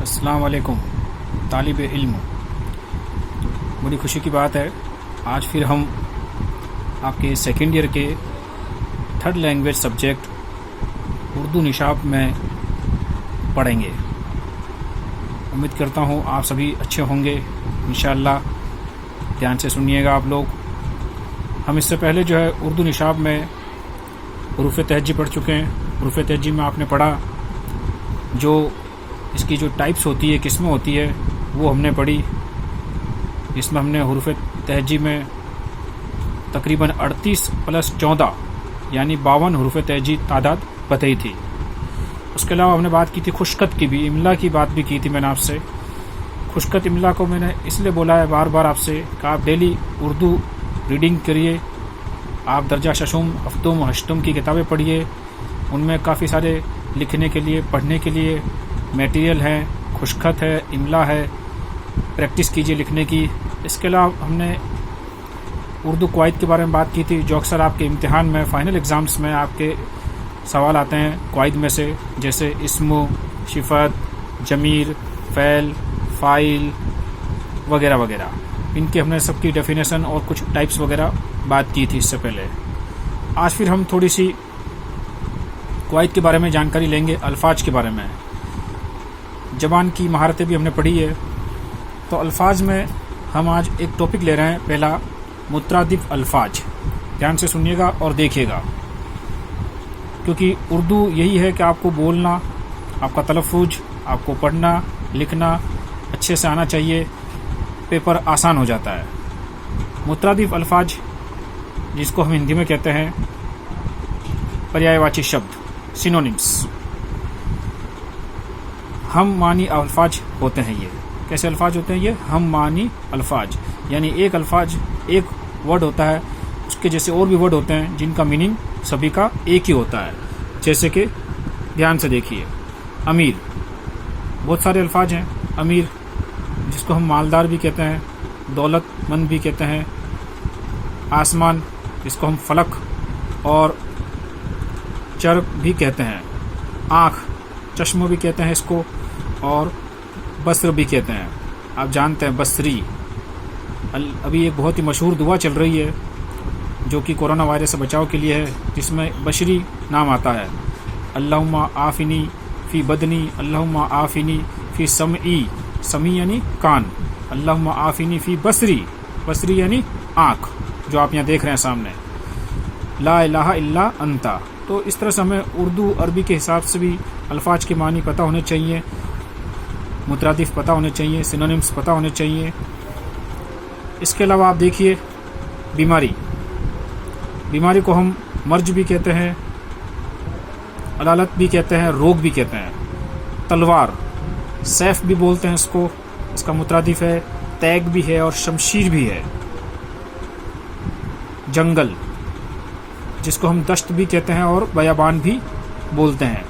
अस्सलाम वालेकुम तालिब इल्म। बड़ी खुशी की बात है, आज फिर हम आपके सेकेंड ईयर के थर्ड लैंग्वेज सब्जेक्ट उर्दू निशाब में पढ़ेंगे। उम्मीद करता हूँ आप सभी अच्छे होंगे इंशाअल्लाह। ध्यान से सुनिएगा आप लोग। हम इससे पहले जो है उर्दू निशाब में हुरूफ तहज्जी पढ़ चुके हैं। हुरूफ तहज्जी में आपने पढ़ा जो इसकी जो टाइप्स होती है, किस्में होती है, वो हमने पढ़ी। इसमें हमने हुरूफ तहज्जी में तकरीबन 38 + 14 यानी 52 हुरूफ तहज्जी तादाद बताई थी। उसके अलावा हमने बात की थी खुशखत की भी, इमला की बात भी की थी मैंने आपसे। खुशखत इमला को मैंने इसलिए बोला है बार बार आपसे कि आप डेली उर्दू रीडिंग करिए। आप दर्जा शशुम, अफ्तुम, हश्तुम की किताबें पढ़िए। उनमें काफ़ी सारे लिखने के लिए, पढ़ने के लिए मटेरियल है, खुशखत है, इमला है। प्रैक्टिस कीजिए लिखने की। इसके अलावा हमने उर्दू कवायद के बारे में बात की थी, जो अक्सर आपके इम्तिहान में, फाइनल एग्ज़ाम्स में आपके सवाल आते हैं कवायद में से, जैसे इस्मु, शिफत, जमीर, फ़ैल, फ़ाइल वगैरह वगैरह। इनके हमने सबकी डेफिनेशन और कुछ टाइप्स वगैरह बात की थी इससे पहले। आज फिर हम थोड़ी सी कवायद के बारे में जानकारी लेंगे, अल्फाज के बारे में। ज़बान की महारतें भी हमने पढ़ी है। तो अल्फाज में हम आज एक टॉपिक ले रहे हैं, पहला मुतरादिफ अल्फाज। ध्यान से सुनिएगा और देखिएगा, क्योंकि उर्दू यही है कि आपको बोलना, आपका तलफ़्फ़ुज़, आपको पढ़ना लिखना अच्छे से आना चाहिए, पेपर आसान हो जाता है। मुतरादिफ अल्फाज, जिसको हम हिंदी में कहते हैं पर्यायवाची शब्द, सिनोनिम्स, हम मानी अल्फाज होते हैं। ये कैसे अल्फाज होते हैं? ये हम मानी अल्फाज, यानी एक अल्फाज, एक वर्ड होता है, उसके जैसे और भी वर्ड होते हैं जिनका मीनिंग सभी का एक ही होता है। जैसे कि ध्यान से देखिए, अमीर, बहुत सारे अल्फाज हैं। अमीर जिसको हम मालदार भी कहते हैं, दौलतमंद भी कहते हैं। आसमान जिसको हम फलक और चर्ब भी कहते हैं। आँख, चश्मा भी कहते हैं इसको, और बस्र भी कहते हैं। आप जानते हैं बसरी। अभी एक बहुत ही मशहूर दुआ चल रही है जो कि कोरोना वायरस से बचाव के लिए है, जिसमें बशरी नाम आता है। अल्लाहुम्मा आफिनी फ़ी बदनी, अल्लाहुम्मा आफिनी फ़ी समई, समी यानी कान, अल्लाहुम्मा आफिनी फ़ी बसरी, बसरी यानी आँख, जो आप यहाँ देख रहे हैं सामने। ला इलाहा इल्ला अंता। तो इस तरह से हमें उर्दू अरबी के हिसाब से भी अल्फाज के मानी पता होने चाहिए, मुतरादिफ पता होने चाहिए, सिनोनिम्स पता होने चाहिए। इसके अलावा आप देखिए बीमारी, बीमारी को हम मर्ज भी कहते हैं, अलालत भी कहते हैं, रोग भी कहते हैं। तलवार, सैफ भी बोलते हैं इसको, इसका मुतरादिफ है। तैग भी है और शमशीर भी है। जंगल, जिसको हम दश्त भी कहते हैं और बयाबान भी बोलते हैं।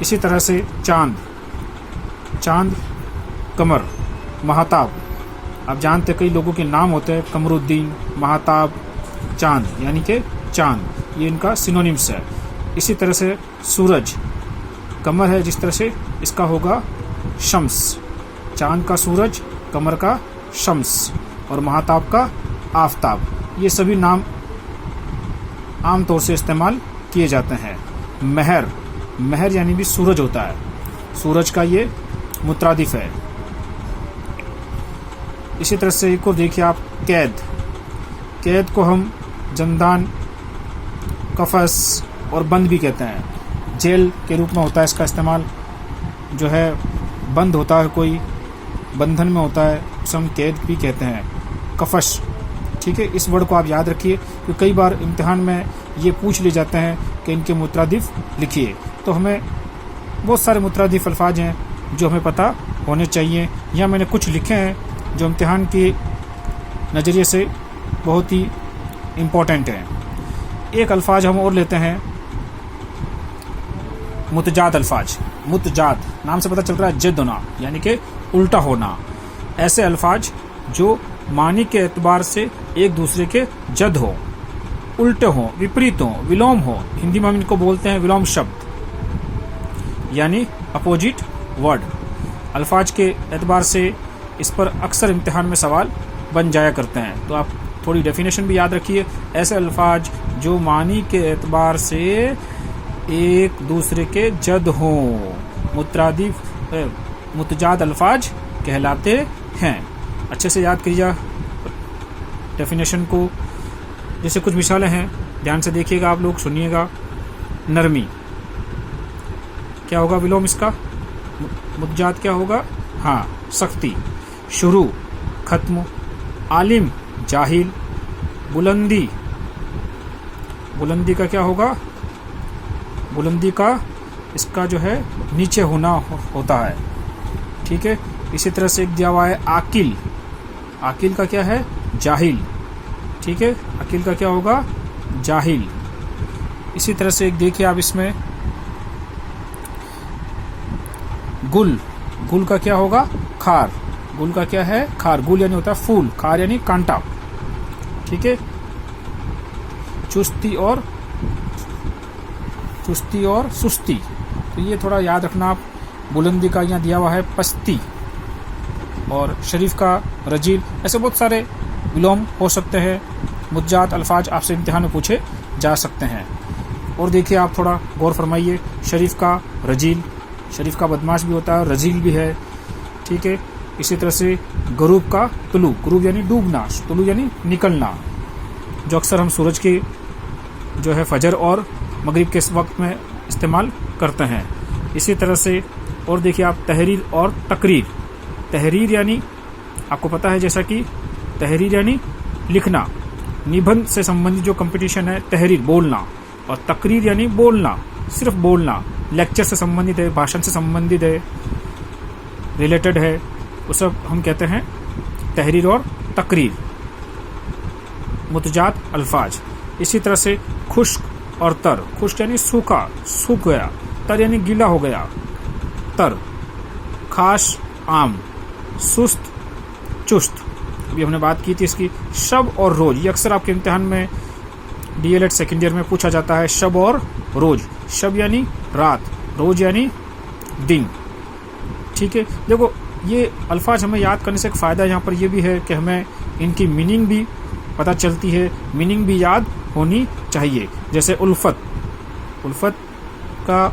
इसी तरह से चांद, चांद, कमर, महताब। आप जानते कई लोगों के नाम होते हैं, कमरुद्दीन, महताब, चांद, यानी कि चांद, ये इनका सिनोनिम्स है। इसी तरह से सूरज, कमर है जिस तरह से इसका होगा शम्स। चांद का सूरज, कमर का शम्स, और महताब का आफताब। ये सभी नाम आम तौर से इस्तेमाल किए जाते हैं। महर, महर यानी भी सूरज होता है, सूरज का ये मुतरादिफ है। इसी तरह से एक और देखिए आप, कैद, कैद को हम जंदान, कफस और बंद भी कहते हैं। जेल के रूप में होता है इसका इस्तेमाल, जो है बंद होता है, कोई बंधन में होता है, उसे हम कैद भी कहते हैं। कफश, ठीक है, इस वर्ड को आप याद रखिए, क्योंकि कई बार इम्तिहान में ये पूछ ले जाते हैं कि इनके मुतरादिफ लिखिए। तो हमें बहुत सारे मुतरादिफ अल्फाज हैं जो हमें पता होने चाहिए। यहाँ मैंने कुछ लिखे हैं जो इम्तिहान के नज़रिए से बहुत ही इम्पोर्टेंट हैं। एक अल्फाज हम और लेते हैं, मुतजाद अल्फाज। मुतजाद नाम से पता चल रहा है जद होना, यानी कि उल्टा होना। ऐसे अल्फाज जो मानी के एतबार से एक दूसरे के जद हो, उल्टे हो, विपरीत हो, विलोम हो। हिंदी में हम इनको बोलते हैं विलोम शब्द, यानी अपोजिट वर्ड। अल्फाज के एतबार से इस पर अक्सर इम्तिहान में सवाल बन जाया करते हैं। तो आप थोड़ी डेफिनेशन भी याद रखिए। ऐसे अल्फाज जो मानी के एतबार से एक दूसरे के जद हों, मुतजाद अल्फाज कहलाते हैं। अच्छे से याद कीजिए डेफिनेशन को। जैसे कुछ मिसालें हैं, ध्यान से देखिएगा, आप लोग सुनिएगा। नरमी क्या होगा विलोम इसका? मुतजाद क्या होगा? हाँ, सख्ती। शुरू खत्म। आलिम जाहिल। बुलंदी, बुलंदी का क्या होगा? बुलंदी का इसका जो है नीचे होना होता है। ठीक है। इसी तरह से एक दिया हुआ है आकिल। आकिल का क्या है? जाहिल। ठीक है, आकिल का क्या होगा? जाहिल। इसी तरह से एक देखिए आप इसमें गुल। गुल का क्या होगा? खार। गुल का क्या है? खार। गुल यानी होता है फूल, खार यानी कांटा। ठीक है। चुस्ती और सुस्ती, तो ये थोड़ा याद रखना आप। बुलंदी का यहाँ दिया हुआ है पस्ती, और शरीफ का रजील। ऐसे बहुत सारे विलोम हो सकते हैं। मुतजाद अल्फाज आपसे इम्तिहान में पूछे जा सकते हैं। और देखिए आप थोड़ा गौर फरमाइए। शरीफ का रजील, शरीफ का बदमाश भी होता है, रजील भी है। ठीक है। इसी तरह से गरूब का तुलू। गरूब यानी डूबना, तुलू यानी निकलना, जो अक्सर हम सूरज के जो है फजर और मगरिब के वक्त में इस्तेमाल करते हैं। इसी तरह से और देखिए आप तहरीर और तकरीर। तहरीर यानी आपको पता है, जैसा कि तहरीर यानी लिखना, निबंध से संबंधित जो कंपटीशन है, तहरीर बोलना। और तकरीर यानी बोलना, सिर्फ बोलना, लेक्चर से संबंधित है, भाषण से संबंधित है, रिलेटेड है, वो सब हम कहते हैं तहरीर और तकरीर, मुतजाद अल्फाज। इसी तरह से खुश्क और तर। खुश्क यानी सूखा, सूख गया। तर यानी गीला हो गया, तर। खास आम। सुस्त चुस्त, अभी हमने बात की थी इसकी। शब और रोज, ये अक्सर आपके इम्तिहान में डीएलएड सेकेंड ईयर में पूछा जाता है। शब और रोज। शब यानी रात, रोज यानी दिन। ठीक है। देखो ये अल्फाज हमें याद करने से एक फ़ायदा यहाँ पर ये भी है कि हमें इनकी मीनिंग भी पता चलती है, मीनिंग भी याद होनी चाहिए। जैसे उल्फत, उल्फत का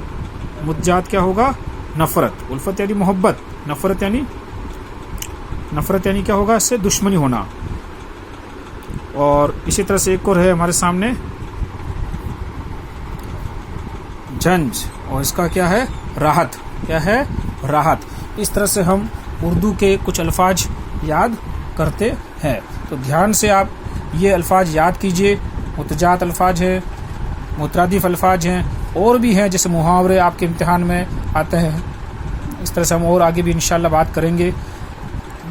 मुतजाद क्या होगा? नफ़रत। उल्फत यानी मोहब्बत, नफ़रत यानी क्या होगा? इससे दुश्मनी होना। और इसी तरह से एक और है हमारे सामने झंझ, और इसका क्या है? राहत। क्या है? राहत। इस तरह से हम उर्दू के कुछ अल्फाज याद करते हैं। तो ध्यान से आप ये अल्फाज याद कीजिए। मुतजाद अल्फाज है, मुतरादिफ अल्फाज हैं, और भी हैं जैसे मुहावरे आपके इम्तिहान में आते हैं। इस तरह से हम और आगे भी इंशाल्लाह बात करेंगे।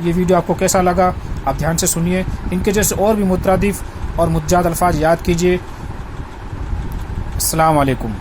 ये वीडियो आपको कैसा लगा आप ध्यान से सुनिए। इनके जैसे और भी मुतरादिफ और मुतजाद अल्फाज याद कीजिए। अस्सलाम वालेकुम।